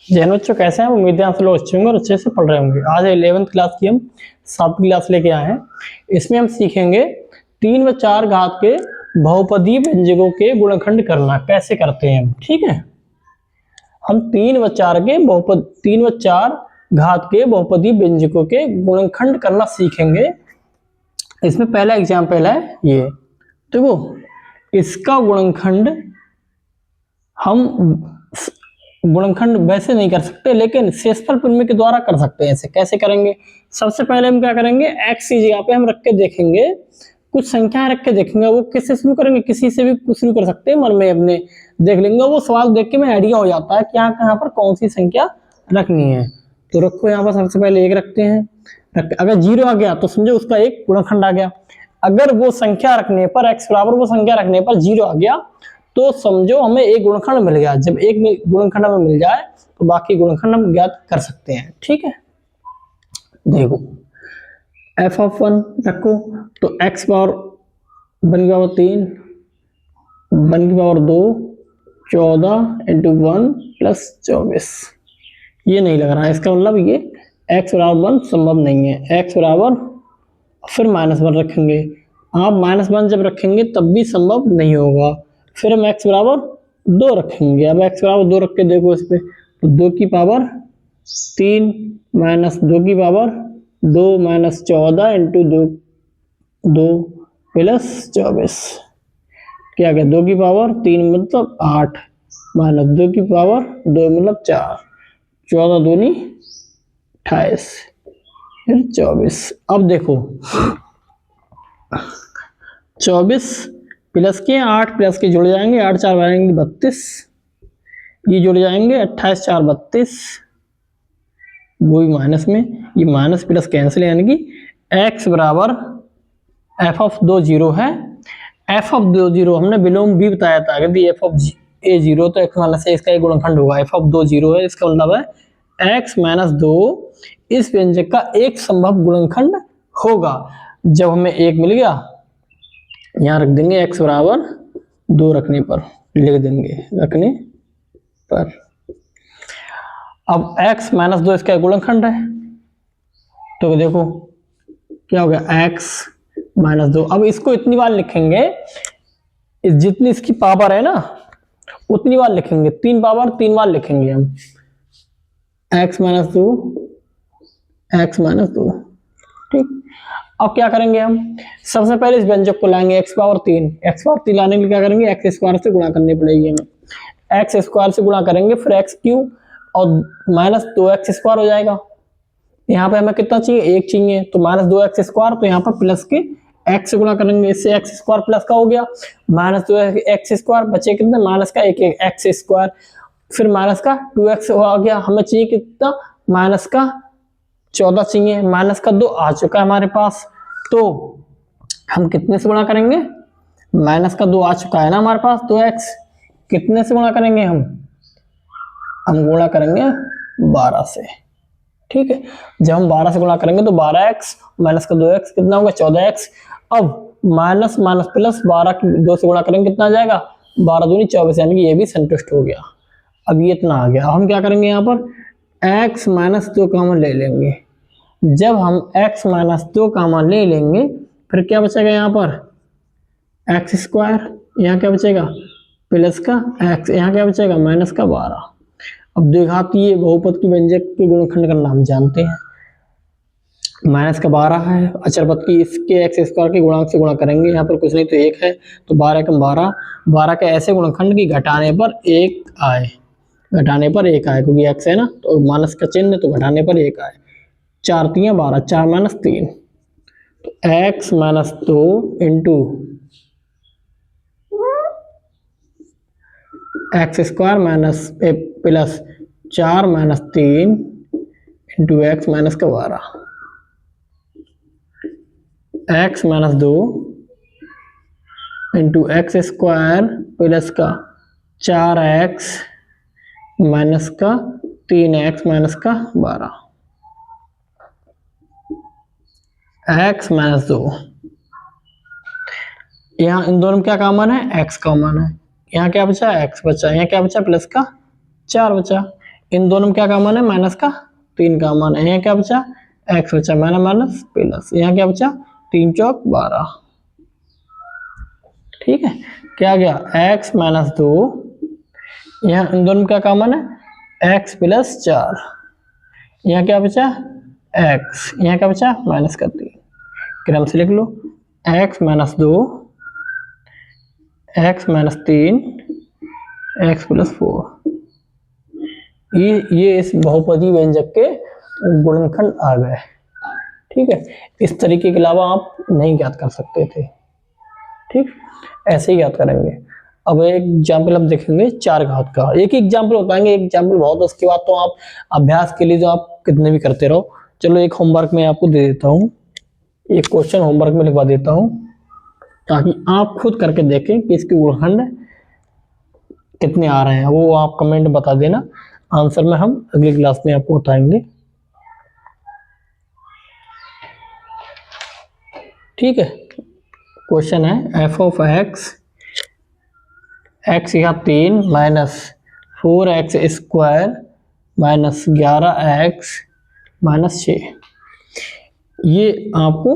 जैन बच्चों कैसे हैं? उम्मीद है आप लोग अच्छे होंगे और अच्छे से पढ़ रहे होंगे। आज 11th क्लास की हम 7वीं क्लास लेके आए हैं। इसमें हम सीखेंगे 3 व 4 घात के बहुपदीय व्यंजकों के गुणनखंड करना कैसे करते हैं। ठीक है, हम 3 व 4 घात के बहुपदीय व्यंजकों के गुणनखंड करना सीखेंगे। इसमें पहला एग्जाम्पल है ये, देखो इसका गुणनखंड हम गुणनखंड वैसे नहीं कर सकते, लेकिन शेषफल प्रमेय के द्वारा कर सकते हैं। ऐसे कैसे करेंगे? सबसे पहले हम क्या करेंगे, x की जगह पे हम रख के देखेंगे, कुछ संख्याएं रख के देखेंगे। वो किससे शुरू करेंगे? किसी से भी शुरू कर सकते हैं, मन में अपने देख लेंगे। वो सवाल देख के मैं आइडिया हो जाता है कि यहाँ कहाँ पर कौन सी संख्या रखनी है। तो रखो यहाँ पर सबसे पहले 1 रखते हैं। अगर 0 आ गया तो समझो उसका एक गुणनखंड आ गया। अगर वो संख्या रखने पर x बराबर वो संख्या रखने पर 0 आ गया तो समझो हमें एक गुणनखंड मिल गया। जब एक गुणनखंड हमें मिल जाए तो बाकी गुणनखंड हम ज्ञात कर सकते हैं। ठीक है, देखो f(1) रखो तो x पावर 1 की पावर 3 1 की पावर 2 14 इंटू 1 प्लस 24। ये नहीं लग रहा है, इसका मतलब ये x बराबर 1 संभव नहीं है। x बराबर फिर -1 रखेंगे। आप -1 जब रखेंगे तब भी संभव नहीं होगा। फिर हम x बराबर 2 रखेंगे। अब x बराबर 2 रख के देखो इस पे, तो 2 की पावर 3 माइनस 2 की पावर 2 माइनस 14 इंटू 2 प्लस 24। क्या गया? 2 की पावर 3 मतलब 8 माइनस 2 की पावर 2 मतलब 4, 14 दूनी 28 फिर 24। अब देखो 24 प्लस के 8 प्लस के जुड़ जाएंगे, 8 4 बनेंगे 32, ये जुड़ जाएंगे 28 4 32, वो भी माइनस में, ये माइनस प्लस कैंसिल, यानी कि x बराबर f(2) 0 है। f(2) 0 हमने विलोम भी बताया था, यदि f(a) 0 तो x माइनस इसका एक गुणनखंड होगा। f(2) 0 है, इसका मतलब है x माइनस 2 इस व्यंजक का एक संभव गुणनखंड होगा। जब हमें एक मिल गया, यहाँ रख देंगे x बराबर 2 रखने पर, लिख देंगे रखने पर। अब x माइनस 2 इसका गुणनखंड है, तो देखो क्या हो गया, x माइनस 2। अब इसको इतनी बार लिखेंगे, जितनी इसकी पावर है ना उतनी बार लिखेंगे, 3 पावर 3 बार लिखेंगे हम। x minus 2 x minus 2। ठीक, अब क्या करेंगे हम? सबसे पहले इस व्यंजक को लाएंगे x पावर 3 लाने के लिए क्या करेंगे, x स्क्वायर से गुणा करनी पड़ेगी हमें। x स्क्वायर से गुणा करेंगे, फिर x क्यूब और माइनस 2x स्क्वायर हो जाएगा। यहाँ पे हमें कितना चाहिए? 1 चाहिए, तो माइनस 2x स्क्वायर, तो यहाँ पर प्लस के x से गुणा करेंगे, इससे x स्क्वायर प्लस का हो गया, माइनस 2x स्क्वायर, बचे कितना? माइनस का 1 x स्क्वायर, फिर माइनस का 2x हो गया। हमें चाहिए कितना? माइनस का 14 चाहिए, माइनस का 2 आ चुका है हमारे पास, तो हम कितने से गुणा करेंगे? माइनस का 2 आ चुका है ना हमारे पास, 2x कितने से गुणा करेंगे? हम गुणा करेंगे 12 से। ठीक है, जब हम 12 से गुणा करेंगे तो 12x माइनस का 2x कितना होगा? 14x। अब माइनस माइनस प्लस 12 की 2 से गुणा करेंगे, कितना आ जाएगा? 12 दूनी 24, यानी कि ये भी संतुष्ट हो गया। अब ये इतना आ गया। अब हम क्या करेंगे, यहाँ पर x माइनस 2 कॉमन ले लेंगे। जब हम x माइनस 2 कॉमन ले लेंगे, फिर क्या बचेगा यहाँ पर? x स्क्वायर, यहाँ क्या बचेगा? प्लस का x, यहाँ क्या बचेगा? माइनस का 12। अब द्विघातीय बहुपद के व्यंजक के गुणनखंड का नाम जानते हैं। माइनस का 12 है, अचर पद की इसके x स्क्वायर के गुणांक से गुणा करेंगे, यहाँ पर कुछ नहीं तो 1 है, तो 12 कम 12 के ऐसे गुणनखंड की घटाने पर 1 आए, क्योंकि x है ना, तो माइनस का चिन्ह, तो घटाने पर 1 आए। 4 3 12, 4 माइनस 3, तो x minus 2 into x square minus plus 4 minus 3 into x minus का 12, x minus 2 into x square plus का 4x माइनस का 3x माइनस का 12, x माइनस 2। यहाँ इन दोनों में क्या कॉमन है? x कॉमन है। यहाँ क्या बचा? x बचा। यहाँ क्या बचा? प्लस का 4 बचा। इन दोनों में क्या कॉमन है, माइनस का 3 कॉमन है। यहाँ क्या बचा, एक्स बचा, माइनस माइनस प्लस, यहाँ क्या बचा 3 चौक 12। ठीक है, क्या गया x माइनस 2, यहाँ इन दोनों में क्या कॉमन है, x प्लस 4, यहाँ क्या बचा x, यहाँ क्या बचा माइनस का 3। क्रम से लिख लो, x minus 2, x minus 3, x plus 4। ये इस बहुपदी व्यंजक के गुणनखंड आ गए। ठीक है, इस तरीके के अलावा आप नहीं ज्ञात कर सकते थे। ठीक, ऐसे ही याद करेंगे। अब एक एग्जाम्पल हम देखेंगे 4 घात का, एक एग्जाम्पल बताएंगे, एक एग्जाम्पल बहुत, उसके बाद तो आप अभ्यास के लिए जो आप कितने भी करते रहो। चलो एक होमवर्क में आपको दे देता हूँ, एक क्वेश्चन होमवर्क में लिखवा देता हूँ, ताकि आप खुद करके देखें कि इसके गुणनखंड कितने आ रहे हैं। वो आप कमेंट बता देना, आंसर में हम अगली क्लास में आपको बताएंगे। ठीक है, क्वेश्चन है एफ ऑफ एक्स, एक्स या 3 minus 4x square minus 11x minus 6। ये आपको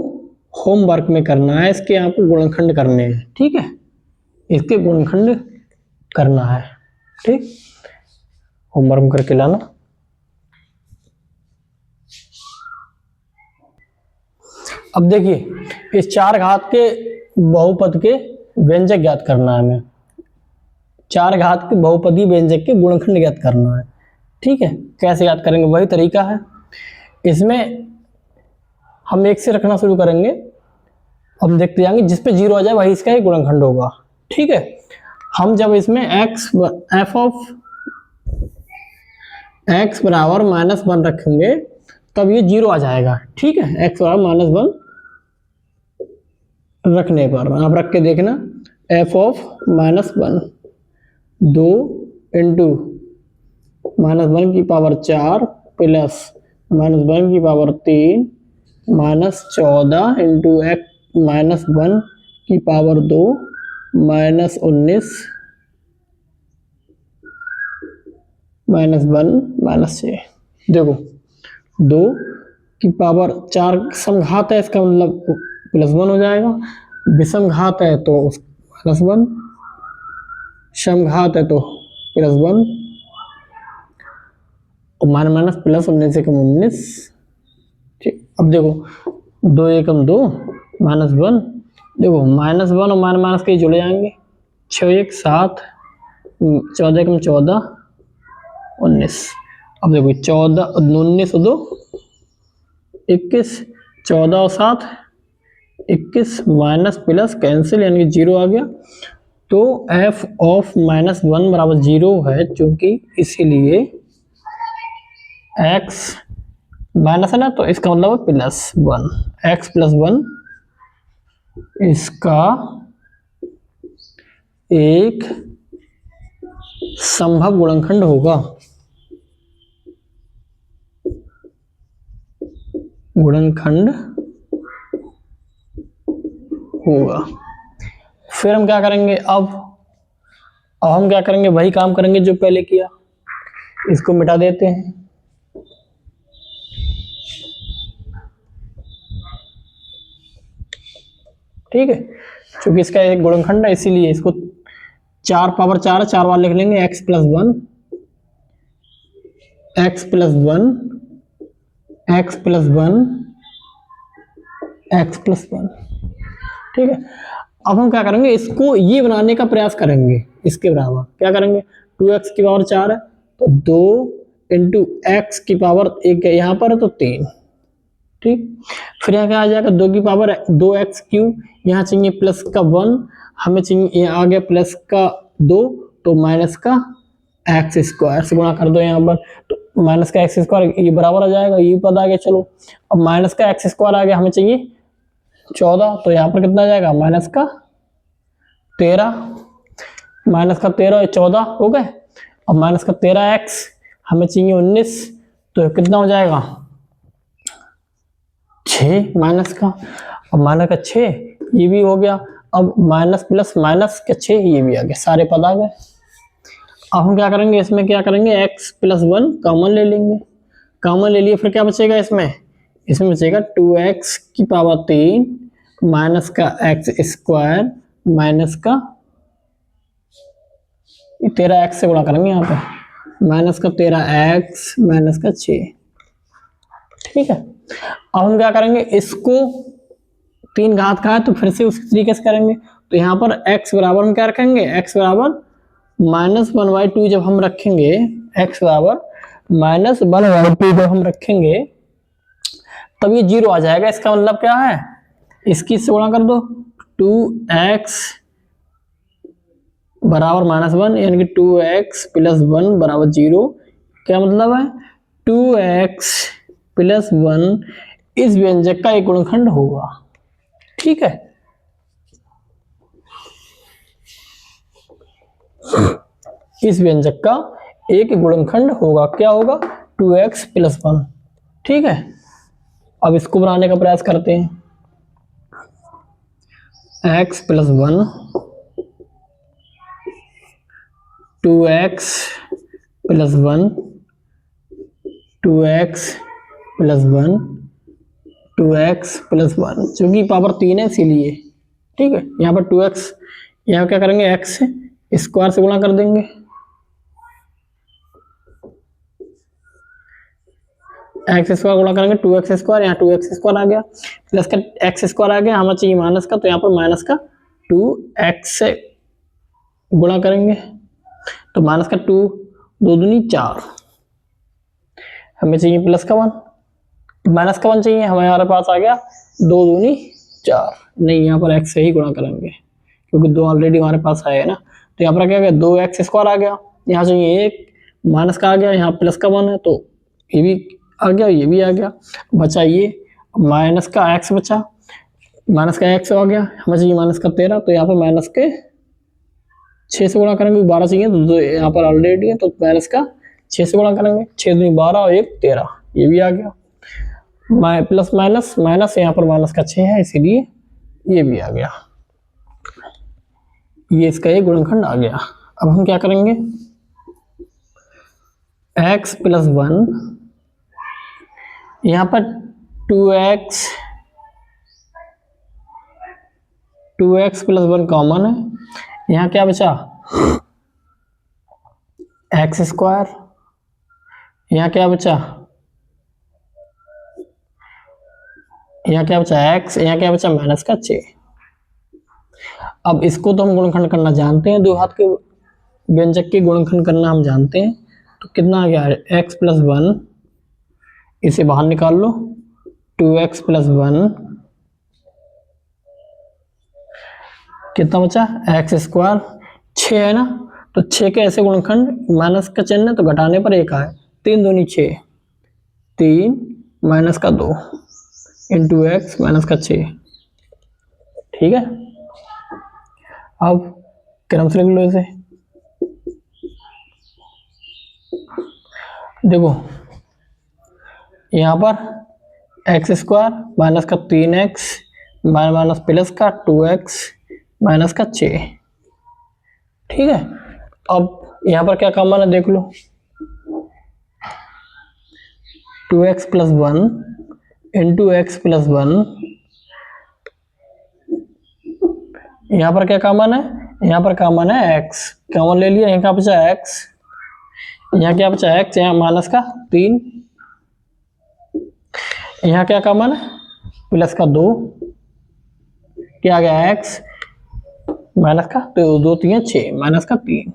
होमवर्क में करना है, इसके आपको गुणनखंड करने हैं। ठीक है, इसके गुणनखंड करना है। ठीक, होमवर्क में करके लाना। अब देखिए इस 4 घात के बहुपद के व्यंजक ज्ञात करना है हमें, 4 घात के बहुपदी व्यंजक के गुणनखंड ज्ञात करना है। ठीक है, कैसे याद करेंगे, वही तरीका है। इसमें हम 1 से रखना शुरू करेंगे, हम देखते जाएंगे जिस पे 0 आ जाए वही इसका ही गुणनखंड होगा। ठीक है, हम जब इसमें एफ ऑफ एक्स बराबर -1 रखेंगे तब ये 0 आ जाएगा। ठीक है, एक्स बराबर -1 रखने पर आप रख के देखना, एफ ऑफ -1 2 इंटू -1 की पावर 4 प्लस -1 की पावर 3 माइनस 14 इंटू एक्स -1 की पावर 2 -19 -1 -6। देखो 2 की पावर 4 समघात है, इसका मतलब +1 हो जाएगा, विषम घात है तो -1, समघात है तो +1 और माइनस प्लस 19 से कम 19। ठीक, अब देखो 2 एकम 2 -1, देखो -1 और माइनस के जुड़ जाएंगे, 6 1 7, 14 एकम 14 19। अब देखो 14 19 और 2 21, 14 और 7 21, माइनस प्लस कैंसिल यानी कि 0 आ गया। तो f ऑफ -1 बराबर 0 है, चूंकि इसीलिए x माइनस है ना, तो इसका मतलब +1, x +1 इसका एक संभव गुणनखंड होगा, गुणनखंड होगा। फिर हम क्या करेंगे, अब हम क्या करेंगे, वही काम करेंगे जो पहले किया, इसको मिटा देते हैं। ठीक है, क्योंकि इसका एक गुणनखंड है इसीलिए इसको 4 पावर 4 है, 4 बार लिख लेंगे, x +1 x +1 x +1 x +1। ठीक है, अब हम क्या करेंगे, इसको ये बनाने का प्रयास करेंगे, इसके बराबर क्या करेंगे, 2x की पावर 4 है तो 2 इंटू एक्स की पावर 1 यहाँ पर है तो 3। ठीक, फिर यहाँ क्या आ जाएगा, 2 की पावर 2x क्यूब, यहाँ चाहिए प्लस का 1, हमें चाहिए यहाँ आ गया प्लस का 2, तो माइनस का एक्स स्क्वायर से गुणा कर दो यहाँ पर, तो माइनस का एक्स स्क्वायर ये बराबर आ जाएगा, ये पता आ गया। चलो अब माइनस का एक्स स्क्वायर आ गया, हमें चाहिए 14, तो यहाँ पर कितना आ जाएगा, माइनस का 13, माइनस का 13 14 हो गए। अब माइनस का 13x हमें चाहिए 19, तो कितना हो जाएगा 6 माइनस का, अब माइनस का 6 ये भी हो गया, अब माइनस प्लस माइनस का 6 ये भी आ गया, सारे पद आ गए। अब हम क्या करेंगे, इसमें क्या करेंगे, x प्लस 1 कॉमन ले लेंगे। कॉमन ले लिए, फिर क्या बचेगा इसमें, इसमें बचेगा 2x की पावर 3 माइनस का एक्स स्क्वायर माइनस का 13x से गुणा करेंगे यहाँ पे, माइनस का 13x माइनस का 6। ठीक है, अब हम क्या करेंगे, इसको 3 घात का है तो फिर से उसी तरीके से करेंगे। तो यहाँ पर x बराबर हम क्या रखेंगे, x बराबर -1/2 जब हम रखेंगे, x बराबर -1/2 जब हम रखेंगे तब ये 0 आ जाएगा। इसका मतलब क्या है, इसकी से गुणा कर दो, 2x बराबर -1 यानी कि 2x प्लस 1 बराबर 0। क्या मतलब है, 2x प्लस 1 इस व्यंजक का एक गुणनखंड होगा। ठीक है, इस व्यंजक का एक गुणनखंड होगा। क्या होगा, 2x प्लस 1। ठीक है, अब इसको बनाने का प्रयास करते हैं। x plus 1, 2x plus 1, 2x plus 1, 2x plus 1, चूंकि पावर 3 है इसीलिए। ठीक है, यहाँ पर 2x, यहाँ क्या करेंगे, x स्क्वायर से गुणा कर देंगे, एक्स स्क्वायर गुणा करेंगे 2x स्क्वायर, यहाँ 2x स्क्वायर आ गया, प्लस का x स्क्वायर आ गया, हमें चाहिए माइनस का, तो यहाँ पर माइनस का 2x से गुणा करेंगे, तो माइनस का 2, 2 दूनी 4, हमें चाहिए प्लस का 1, माइनस का 1 चाहिए, हमारे पास आ गया 2 दूनी 4। नहीं, यहाँ पर x से ही गुणा करेंगे क्योंकि 2 ऑलरेडी हमारे पास है ना। तो यहाँ पर क्या गया, 2x स्क्वायर आ गया, यहाँ चाहिए 1, माइनस का आ गया, यहाँ प्लस का 1 है तो ये भी आ गया, ये भी आ गया, बचा ये माइनस का x बचा, माइनस का x आ गया, हमें चाहिए माइनस का 13, तो यहाँ पर माइनस के 6 से गुणा करेंगे, 12 चाहिए तो यहाँ पर ऑलरेडी है तो माइनस का 6 से गुणा करेंगे, 6 दूनी 12 और 1 13, ये भी आ गया, प्लस माइनस माइनस, यहाँ पर माइनस का 6 है इसीलिए ये भी आ गया, ये इसका एक गुणनखंड आ गया। अब हम क्या करेंगे, x प्लस 1, यहाँ पर 2x प्लस 1 कॉमन है, यहाँ क्या बचा, x स्क्वायर, यहाँ क्या बचा, यहाँ क्या बचा x, यहाँ क्या बचा माइनस का 6। अब इसको तो हम गुणनखंड करना जानते हैं, दो हाथ के व्यंजक के गुणनखंड करना हम जानते हैं। तो कितना आ गया, x प्लस 1, इसे बाहर निकाल लो, 2x प्लस 1, कितना बचा, x स्क्वायर, 6 है ना, तो 6 के ऐसे गुणनखंड, माइनस का चिन्ह तो घटाने पर 1 आए, 3 दूनी 6, 3 माइनस का 2 इंटू एक्स माइनस का 6। ठीक है, अब क्रम से लिख लो इसे, देखो यहाँ पर एक्स स्क्वायर माइनस का 3x माइनस प्लस का 2x माइनस का 6। ठीक है, अब यहाँ पर क्या कॉमन है देख लो, 2x plus 1 into x plus 1, यहाँ पर क्या कॉमन है, यहाँ पर कॉमन है x, कॉमन ले लिया, यहाँ क्या बचा x, यहाँ क्या बचा x, यहाँ माइनस का 3, यहाँ क्या कॉमन है प्लस का 2, क्या आ गया x माइनस का, तो 2 3 6 माइनस का 3,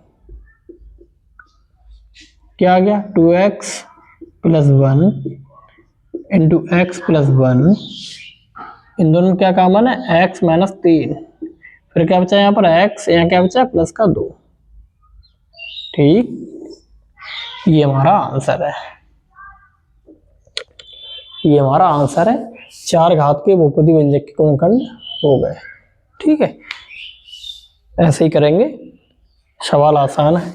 क्या आ गया 2x plus 1 into x plus 1, इन दोनों में क्या कॉमन है x माइनस 3, फिर क्या बचा यहाँ पर x, यहाँ क्या बचा प्लस का 2। ठीक, ये हमारा आंसर है, ये हमारा आंसर है, 4 घात के बहुपदी व्यंजक के गुणनखंड हो गए। ठीक है, ऐसे ही करेंगे, सवाल आसान है,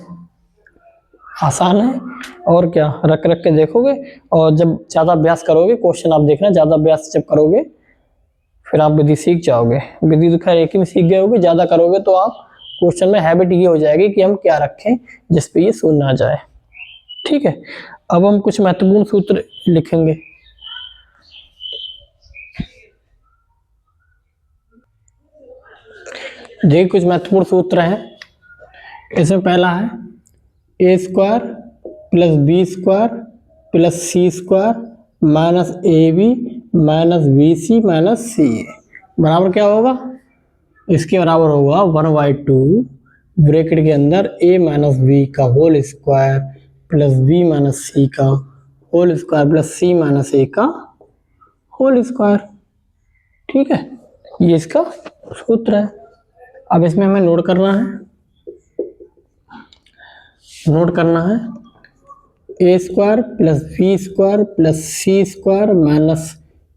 आसान है, और क्या रख रख के देखोगे, और जब ज़्यादा अभ्यास करोगे, क्वेश्चन आप देखना ज़्यादा अभ्यास जब करोगे फिर आप विधि सीख जाओगे। विधि तो खैर एक ही में सीख गए होगे, ज़्यादा करोगे तो आप क्वेश्चन में हैबिट ये हो जाएगी कि हम क्या रखें जिस पे ये शून्य आ जाए। ठीक है, अब हम कुछ महत्वपूर्ण सूत्र लिखेंगे। देखिए कुछ महत्वपूर्ण सूत्र हैं। इसमें पहला है A square plus B square plus C square minus A B minus B C minus C A बराबर क्या होगा? इसके बराबर होगा 1/2 ब्रैकेट के अंदर ए माइनस बी का whole square plus B minus C का whole square plus C minus A का होल स्क्वायर। ठीक है, ये इसका सूत्र है। अब इसमें हमें नोट करना है A square plus B square plus C square minus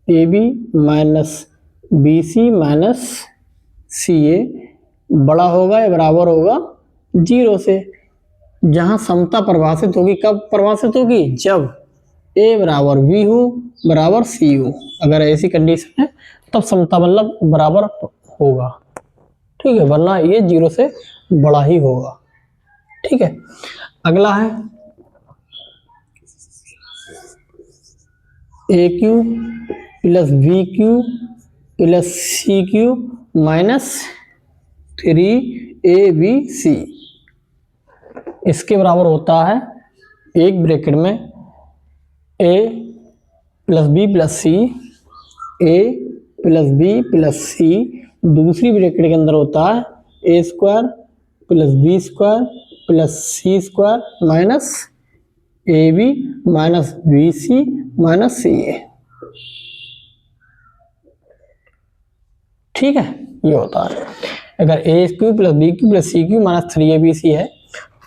A B minus B C minus C A बड़ा होगा या बराबर होगा 0 से। जहाँ समता परिभाषित होगी, कब परिभाषित होगी? जब ए बराबर बी हो बराबर सी हो। अगर ऐसी कंडीशन है तब समता मतलब बराबर होगा। ठीक है, वरना ये 0 से बड़ा ही होगा। ठीक है, अगला है A cube plus B cube plus C cube minus 3abc इसके बराबर होता है एक ब्रैकेट में a plus B plus C, A plus B plus C, दूसरी ब्रैकेट के अंदर होता है A square plus B square plus C square minus A B minus B C minus C A. ठीक है, ये होता है। अगर A cube plus B cube plus C cube minus 3abc है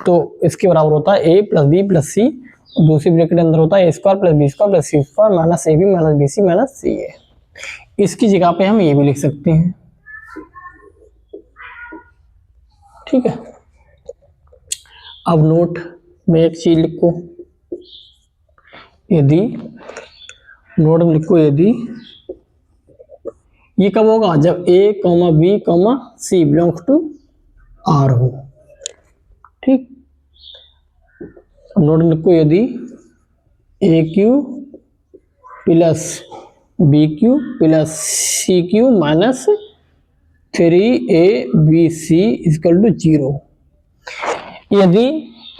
तो इसके बराबर होता है A plus B plus C, दूसरी ब्रैकेट के अंदर होता है A square plus B square plus C square minus A B minus B C minus C A. इसकी जगह पे हम ये भी लिख सकते हैं। ठीक है, अब नोट में एक चीज लिखो, यदि नोट में लिखो यदि ये कब होगा? जब a, b, c belongs to R हो। ठीक, नोट में लिखो यदि A cube plus B cube plus C cube minus 3abc equal to 0। यदि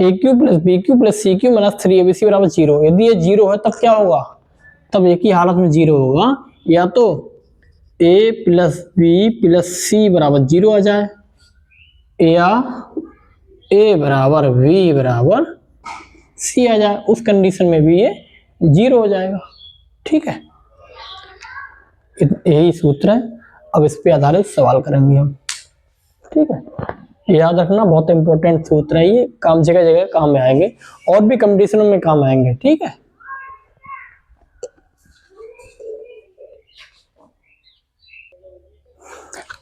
A cube plus B cube plus C cube minus 3abc बराबर 0, यदि ये 0 है तब क्या होगा? तब एक ही हालत में 0 होगा, या तो a plus B plus C बराबर 0 आ जाए या a बराबर b बराबर c आ जाए। उस कंडीशन में भी ये 0 हो जाएगा। ठीक है, यही सूत्र है। अब इस पे आधारित सवाल करेंगे हम। ठीक है, याद रखना, बहुत इंपॉर्टेंट सूत्र है ये, काम जगह जगह काम में आएंगे और भी कंडीशनों में काम आएंगे। ठीक है,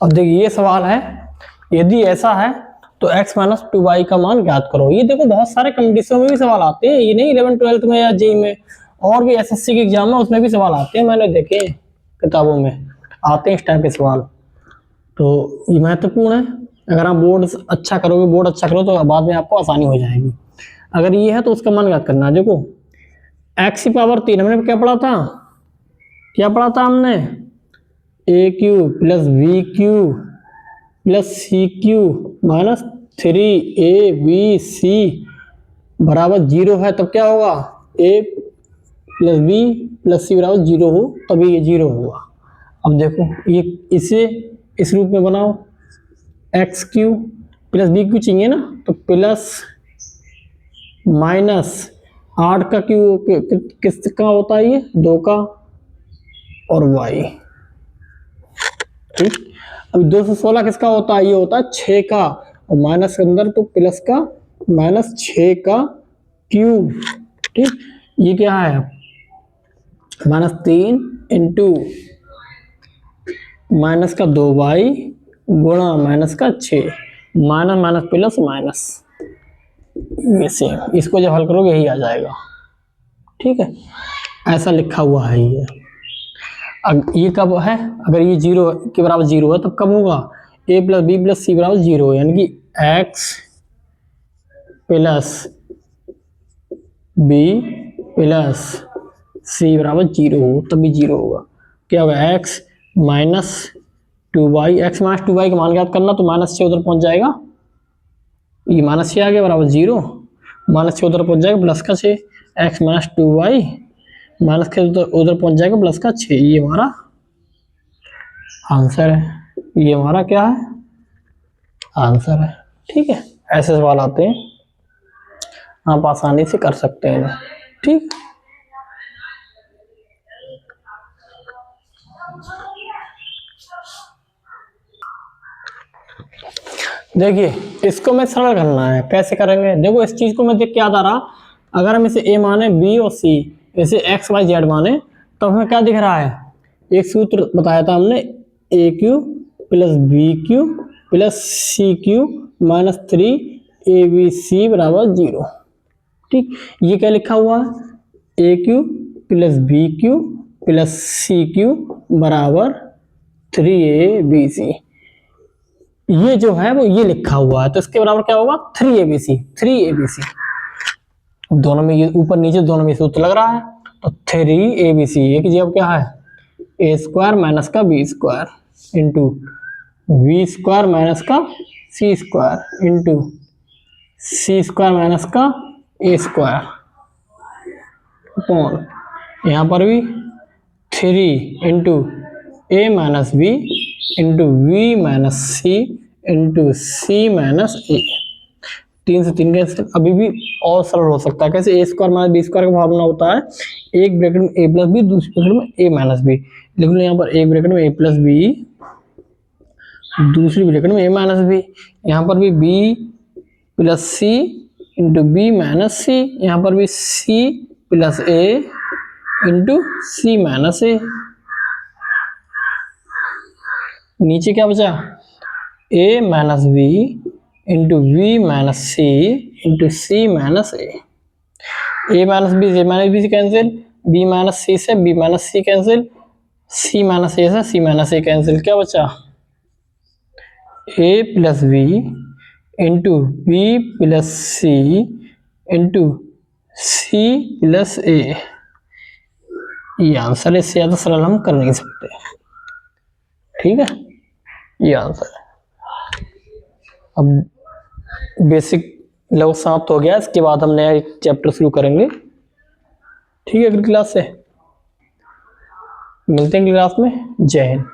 अब देखिए ये सवाल है, यदि ऐसा है तो x माइनस 2y का मान ज्ञात करो। ये देखो बहुत सारे कंडीशनों में भी सवाल आते हैं, ये नहीं 11th 12th में या जेई में, और भी एसएससी के एग्जाम में उसमें भी सवाल आते हैं। मैंने देखे किताबों में आते हैं इस टाइप के सवाल, तो ये महत्वपूर्ण है। अगर आप बोर्ड अच्छा करो तो बाद में आपको आसानी हो जाएगी। अगर ये है तो उसका मान ज्ञात करना। देखो x की पावर 3 हमने क्या पढ़ा था हमने A cube plus B cube plus C cube minus 3abc बराबर 0 है तब क्या होगा? a plus B plus C बराबर 0 हो तभी ये 0 होगा। अब देखो ये इसे इस रूप में बनाओ, x q plus B q चाहिए ना, तो प्लस माइनस 8 का क्यू किसका होता है? ये 2 का और y। ठीक, अब 216 किसका होता है? ये होता है 6 का, और माइनस के अंदर तो प्लस का माइनस 6 का क्यूब। ठीक, ये क्या है? माइनस 3 इंटू माइनस का 2y गुणा माइनस का 6, माइनस माइनस प्लस माइनस, ये सेम। इसको जब हल करोगे यही आ जाएगा। ठीक है, ऐसा लिखा हुआ है ये। अब ये कब है? अगर ये 0 के बराबर 0 है तब कब होगा? a plus B plus C बराबर 0, यानी कि x plus B plus C बराबर 0 हो तभी 0 होगा। क्या होगा, x minus 2y, x minus 2y का मान ज्ञात करना, तो माइनस से उधर पहुंच जाएगा, ये माइनस 6 आ गया बराबर 0, माइनस से उधर पहुंच जाएगा प्लस का 6, एक्स माइनस 2y माइनस के उधर पहुंच जाएगा प्लस का 6, ये हमारा आंसर है, ये हमारा क्या है, आंसर है। ठीक है, ऐसे सवाल आते हैं, आप आसानी से कर सकते हैं इन्हें। ठीक, देखिए इसको मैं सरल करना है, कैसे करेंगे, देखो इस चीज को मैं देख के याद आ रहा, अगर हम इसे ए माने, बी और सी, इसे एक्स वाई जेड माने, तो हमें क्या दिख रहा है, एक सूत्र बताया था हमने, A cube plus B cube plus C cube minus 3 A B C बराबर 0। ठीक, ये क्या लिखा हुआ है, A cube plus B cube plus C cube बराबर 3abc, ये जो है वो ये लिखा हुआ है, तो इसके बराबर क्या होगा, 3abc, 3abc, दोनों में ये ऊपर नीचे दोनों में सूत्र लग रहा है, तो 3abc, एक जवाब क्या है, ए स्क्वायर माइनस का B square into B square minus का C square into C square minus का ए स्क्वायर अपॉन, यहाँ पर भी 3 into A minus B into B minus C into C minus A, 3 से 3 कैंसिल, अभी भी और सरल हो सकता है, कैसे, ए स्क्वायर माइनस बी स्क्वायर का फॉर्मूला होता है, एक ब्रैकेट में ए प्लस बी, दूसरी ब्रैकेट में ए माइनस बी, लिख लो यहाँ पर एक ब्रैकेट में ए प्लस बी, दूसरी ब्रैकेट में ए माइनस बी, यहाँ पर भी B plus C into B minus C, यहाँ पर भी C plus A into C minus A, नीचे क्या बचा, A minus B into B minus C into C minus A minus B से कैंसिल, बी माइनस सी से B minus C cancel, C minus A से C minus A cancel, क्या बचा, ए plus B into B plus C into C plus A, ये answer है, इससे ज्यादा सरल हम कर नहीं सकते। ठीक है, ये आंसर है। अब बेसिक लगभग समाप्त हो गया, इसके बाद हम नया एक चैप्टर शुरू करेंगे। ठीक है, अगली क्लास से मिलते हैं, अगली क्लास में। जय हिंद।